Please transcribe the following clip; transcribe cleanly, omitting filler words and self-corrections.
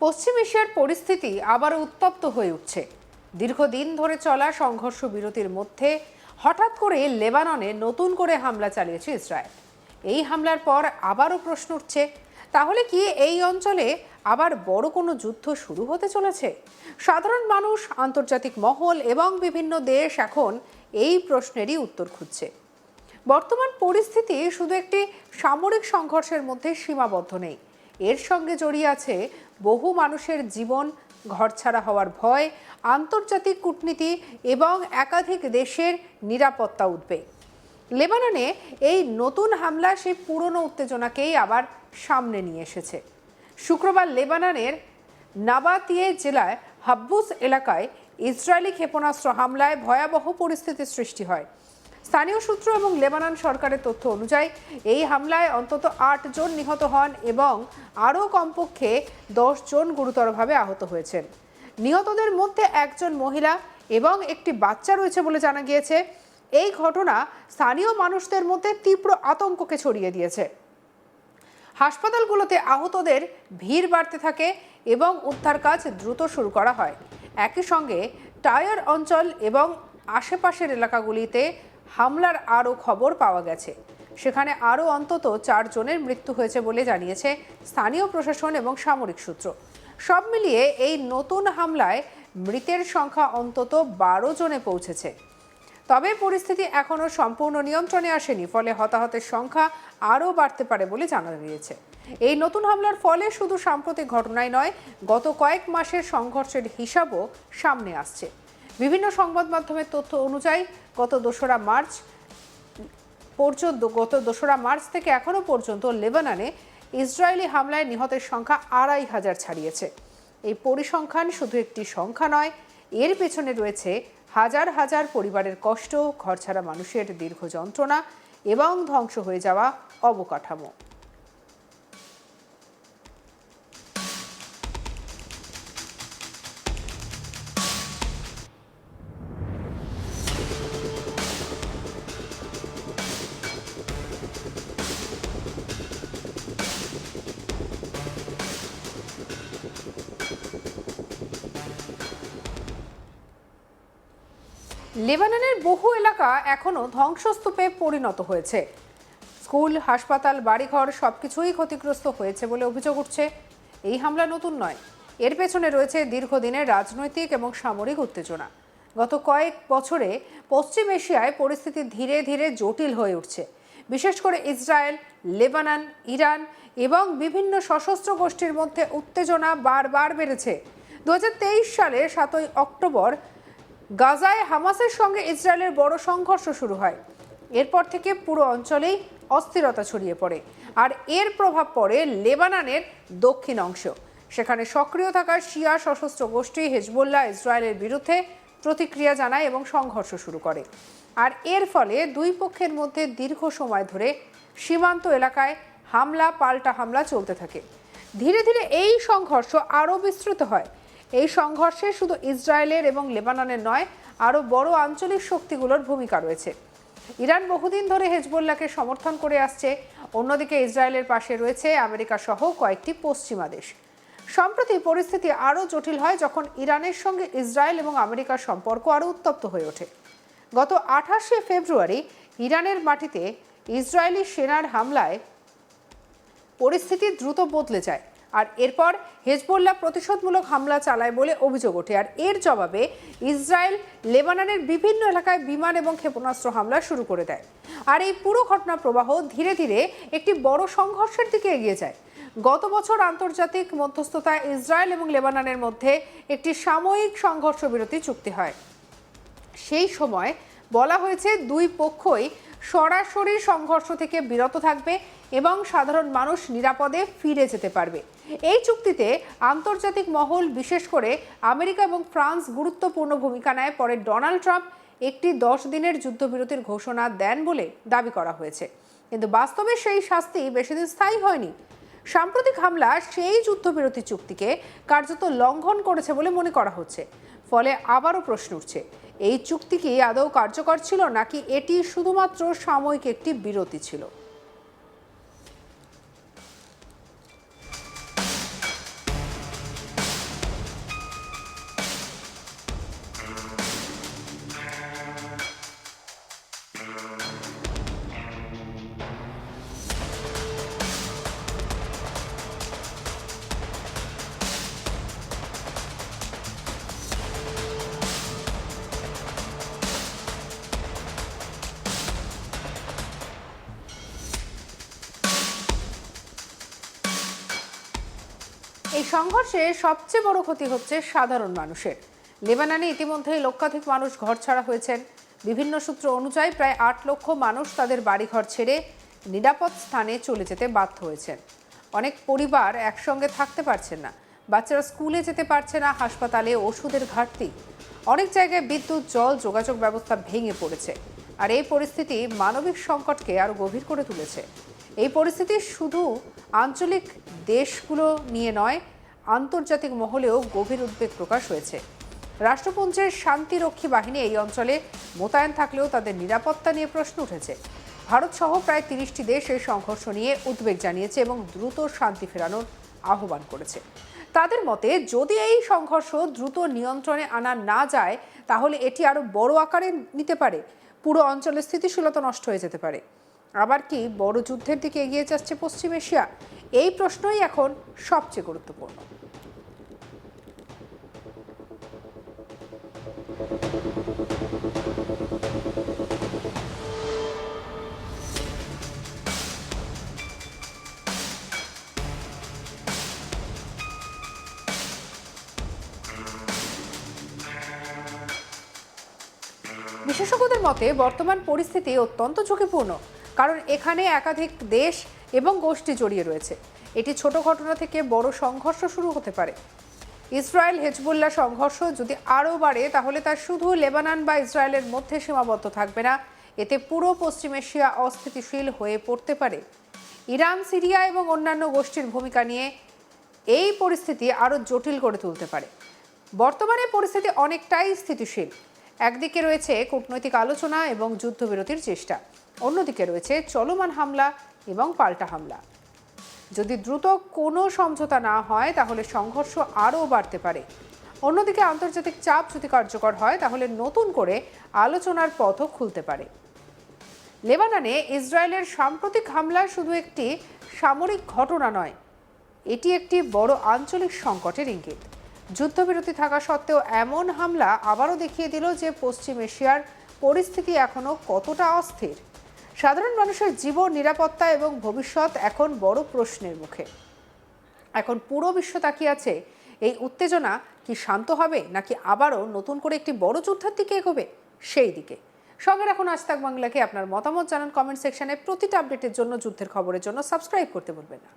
পশ্চিম এশিয়ার পরিস্থিতি আবার উত্তপ্ত হয়ে উঠছে। দীর্ঘদিন ধরে চলা সংঘর্ষ বিরতির মধ্যে হঠাৎ করে লেবাননে নতুন করে হামলা চালিয়েছে ইসরায়েল। এই হামলার পর আবারও প্রশ্ন উঠছে, তাহলে কি এই অঞ্চলে আবার বড় কোনো যুদ্ধ শুরু হতে চলেছে? সাধারণ মানুষ, আন্তর্জাতিক মহল এবং বিভিন্ন দেশ এখন এই প্রশ্নেরই উত্তর খুঁজছে। বর্তমান পরিস্থিতি শুধু একটি সামরিক সংঘর্ষের মধ্যে সীমাবদ্ধ নেই, এর সঙ্গে জড়িয়ে আছে বহু মানুষের জীবন, ঘরছাড়া হওয়ার ভয়, আন্তর্জাতিক কূটনীতি এবং একাধিক দেশের নিরাপত্তা উদ্বেগ। লেবাননে এই নতুন হামলা সেই পুরনো উত্তেজনাকেই আবার সামনে নিয়ে এসেছে। শুক্রবার লেবাননের নাবাতিয়ে জেলায় হাব্বুস এলাকায় ইসরায়েলি ক্ষেপণাস্ত্র হামলায় ভয়াবহ পরিস্থিতির সৃষ্টি হয়। স্থানীয় সূত্র এবং লেবানন সরকারের তথ্য অনুযায়ী এই হামলায় অন্তত 8 জন নিহত হন এবং আরও কমপক্ষে 10 জন গুরুতরভাবে আহত হয়েছেন। নিহতদের মধ্যে একজন মহিলা এবং একটি বাচ্চা রয়েছে বলে জানা গিয়েছে। এই ঘটনা স্থানীয় মানুষদের মধ্যে তীব্র আতঙ্ককে ছড়িয়ে দিয়েছে। হাসপাতালগুলোতে আহতদের ভিড় বাড়তে থাকে এবং উদ্ধার কাজ দ্রুত শুরু করা হয়। একই সঙ্গে টায়ার অঞ্চল এবং আশেপাশের এলাকাগুলিতে হামলার আরও খবর পাওয়া গেছে। সেখানে আরও অন্তত 4 জনের মৃত্যু হয়েছে বলে জানিয়েছে স্থানীয় প্রশাসন এবং সামরিক সূত্র। সব মিলিয়ে এই নতুন হামলায় মৃতের সংখ্যা অন্তত 12 জনে পৌঁছেছে। তবে পরিস্থিতি এখনও সম্পূর্ণ নিয়ন্ত্রণে আসেনি, ফলে হতাহতের সংখ্যা আরও বাড়তে পারে বলে জানা গিয়েছে। এই নতুন হামলার ফলে শুধু সাম্প্রতিক ঘটনাই নয়, গত কয়েক মাসের সংঘর্ষের হিসাবও সামনে আসছে। বিভিন্ন সংবাদ মাধ্যমের তথ্য অনুযায়ী গত 2রা মার্চ থেকে এখনো পর্যন্ত লেবাননে ইসরায়েলি হামলায় নিহতের সংখ্যা 2500 ছাড়িয়েছে। এই পরিসংখ্যান শুধু একটি সংখ্যা নয়, এর পেছনে রয়েছে হাজার হাজার পরিবারের কষ্ট, ঘরছাড়া মানুষের দীর্ঘ যন্ত্রণা এবং ধ্বংস হয়ে যাওয়া অবকাঠামো। লেবাননের বহু এলাকা এখনো ধ্বংসস্তূপে পরিণত হয়েছে। স্কুল, হাসপাতাল, বাড়িঘর সবকিছুই ক্ষতিগ্রস্ত হয়েছে বলে অভিযোগ উঠছে। এই হামলা নতুন নয়, এর পেছনে রয়েছে দীর্ঘদিনের রাজনৈতিক এবং সামরিক উত্তেজনা। গত কয়েক বছরে পশ্চিম এশিয়ায় পরিস্থিতি ধীরে ধীরে জটিল হয়ে উঠছে। বিশেষ করে ইসরায়েল, লেবানন, ইরান এবং বিভিন্ন সশস্ত্র গোষ্ঠীর মধ্যে উত্তেজনা বারবার বেড়েছে। 2023 সালের 7 অক্টোবর গাজায় হামাসের সঙ্গে ইসরায়েলের বড় সংঘর্ষ শুরু হয়। এরপর থেকে পুরো অঞ্চলেই অস্থিরতা ছড়িয়ে পড়ে, আর এর প্রভাব পড়ে লেবাননের দক্ষিণ অংশ। সেখানে সক্রিয় থাকা শিয়া সশস্ত্র গোষ্ঠী হেজবুল্লাহ ইসরায়েলের বিরুদ্ধে প্রতিক্রিয়া জানায় এবং সংঘর্ষ শুরু করে। আর এর ফলে দুই পক্ষের মধ্যে দীর্ঘ সময় ধরে সীমান্ত এলাকায় হামলা পাল্টা হামলা চলতে থাকে। ধীরে ধীরে এই সংঘর্ষ আরও বিস্তৃত হয়। এই সংঘর্ষে শুধু ইসরায়েলের এবং লেবাননের নয়, আরও বড় আঞ্চলিক শক্তিগুলোর ভূমিকা রয়েছে। ইরান বহুদিন ধরে হেজবুল্লাহকে সমর্থন করে আসছে। অন্যদিকে ইসরায়েলের পাশে রয়েছে আমেরিকা সহ কয়েকটি পশ্চিমা দেশ। সম্প্রতি পরিস্থিতি আরও জটিল হয় যখন ইরানের সঙ্গে ইসরায়েল এবং আমেরিকার সম্পর্ক আরও উত্তপ্ত হয়ে ওঠে। গত 28শে ফেব্রুয়ারি ইরানের মাটিতে ইসরায়েলি সেনার হামলায় পরিস্থিতি দ্রুত বদলে যায়, আর এরপর হেজবুল্লাহ প্রতিশোধমূলক হামলা চালায় বলে অভিযোগ ওঠে। আর এর জবাবে ইসরায়েল লেবাননের বিভিন্ন এলাকায় বিমান এবং ক্ষেপণাস্ত্র হামলা শুরু করে দেয়। আর এই পুরো ঘটনা প্রবাহ ধীরে ধীরে একটি বড় সংঘর্ষের দিকে এগিয়ে যায়। গত বছর আন্তর্জাতিক মধ্যস্থতায় ইসরায়েল এবং লেবাননের মধ্যে একটি সাময়িক সংঘর্ষ বিরতি চুক্তি হয়। সেই সময় বলা হয়েছে দুই পক্ষই সরাসরি সংঘর্ষ থেকে বিরত থাকবে এবং সাধারণ মানুষ নিরাপদে ফিরে যেতে পারবে। এই চুক্তিতে আন্তর্জাতিক মহল, বিশেষ করে আমেরিকা এবং ফ্রান্স গুরুত্বপূর্ণ ভূমিকা নেয়। পরে ডোনাল্ড ট্রাম্প একটি 10 দিনের যুদ্ধবিরতির ঘোষণা দেন বলে দাবি করা হয়েছে, কিন্তু বাস্তবে সেই শাস্তি বেশিদিন স্থায়ী হয়নি। সাম্প্রতিক হামলা সেই যুদ্ধবিরতি চুক্তিকে কার্যত লঙ্ঘন করেছে বলে মনে করা হচ্ছে। ফলে আবারও প্রশ্ন উঠছে, এই চুক্তি কি আদৌ কার্যকর ছিল, নাকি এটি শুধুমাত্র সাময়িক একটি বিরতি ছিল? এই সংঘর্ষে সবচেয়ে বড় ক্ষতি হচ্ছে সাধারণ মানুষের। লেবাননে ইতিমধ্যেই লক্ষাধিক মানুষ ঘরছাড়া হয়েছেন। বিভিন্ন সূত্র অনুযায়ী প্রায় ৮ লক্ষ মানুষ তাদের বাড়িঘর ছেড়ে নিরাপদ স্থানে চলে যেতে বাধ্য হয়েছেন। অনেক পরিবার একসঙ্গে থাকতে পারছেন না, বাচ্চারা স্কুলে যেতে পারছে না, হাসপাতালে ওষুধের ঘাটতি, অনেক জায়গায় বিদ্যুৎ, জল, যোগাযোগ ব্যবস্থা ভেঙে পড়েছে। আর এই পরিস্থিতি মানবিক সংকটকে আরো গভীর করে তুলেছে। এই পরিস্থিতি শুধু আঞ্চলিক দেশগুলো নিয়ে নয়, আন্তর্জাতিক মহলেও গভীর উদ্বেগ প্রকাশ হয়েছে। রাষ্ট্রপুঞ্জের শান্তিরক্ষী বাহিনী এই অঞ্চলে মোতায়েন থাকলেও তাদের নিরাপত্তা নিয়ে প্রশ্ন উঠেছে। ভারত সহ প্রায় ৩০টি দেশ এই সংঘর্ষ নিয়ে উদ্বেগ জানিয়েছে এবং দ্রুত শান্তি ফেরানোর আহ্বান করেছে। তাদের মতে, যদি এই সংঘর্ষ দ্রুত নিয়ন্ত্রণে আনা না যায় তাহলে এটি আরো বড় আকারে নিতে পারে, পুরো অঞ্চলের স্থিতিশীলতা নষ্ট হয়ে যেতে পারে। আবার কি বড় যুদ্ধের দিকে এগিয়ে যাচ্ছে পশ্চিম এশিয়া? এই প্রশ্নই এখন সবচেয়ে গুরুত্বপূর্ণ। বিশেষজ্ঞদের মতে বর্তমান পরিস্থিতি অত্যন্ত ঝুঁকিপূর্ণ, কারণ এখানে একাধিক দেশ এবং গোষ্ঠী জড়িয়ে রয়েছে। এটি ছোট ঘটনা থেকে বড় সংঘর্ষ শুরু হতে পারে। ইসরায়েল হেজবুল্লাহ সংঘর্ষ যদি আরও বাড়ে তাহলে তা শুধু লেবানন বা ইসরায়েলের মধ্যে সীমাবদ্ধ থাকবে না, এতে পুরো পশ্চিম এশিয়া অস্থিতিশীল হয়ে পড়তে পারে। ইরান, সিরিয়া এবং অন্যান্য গোষ্ঠীর ভূমিকা নিয়ে এই পরিস্থিতি আরও জটিল করে তুলতে পারে। বর্তমানে পরিস্থিতি অনেকটাই স্থিতিশীল। একদিকে রয়েছে কূটনৈতিক আলোচনা এবং যুদ্ধবিরতির চেষ্টা, অন্যদিকে রয়েছে চলমান হামলা এবং পাল্টা হামলা। যদি দ্রুত কোনো সমঝোতা না হয় তাহলে সংঘর্ষ আরও বাড়তে পারে। অন্যদিকে আন্তর্জাতিক চাপ যদি কার্যকর হয় তাহলে নতুন করে আলোচনার পথও খুলতে পারে। লেবাননে ইসরায়েলের সাম্প্রতিক হামলা শুধু একটি সামরিক ঘটনা নয়, এটি একটি বড় আঞ্চলিক সংকটের ইঙ্গিত। যুদ্ধবিরতি থাকা সত্ত্বেও এমন হামলা আবারও দেখিয়ে দিল যে পশ্চিম এশিয়ার পরিস্থিতি এখনো কতটা অস্থির। সাধারণ মানুষের জীবন, নিরাপত্তা এবং ভবিষ্যৎ এখন বড় প্রশ্নের মুখে। এখন পুরো বিশ্ব তাকিয়ে আছে এই উত্তেজনা কি শান্ত হবে নাকি আবারও নতুন করে একটি বড় যুদ্ধের দিকে এগোবে, সেই দিকে। সঙ্গে রাখুন আজ তাক বাংলাকে। আপনার মতামত জানান কমেন্ট সেকশনে। প্রতিটা আপডেটের জন্য, যুদ্ধের খবরের জন্য সাবস্ক্রাইব করতে ভুলবেন না।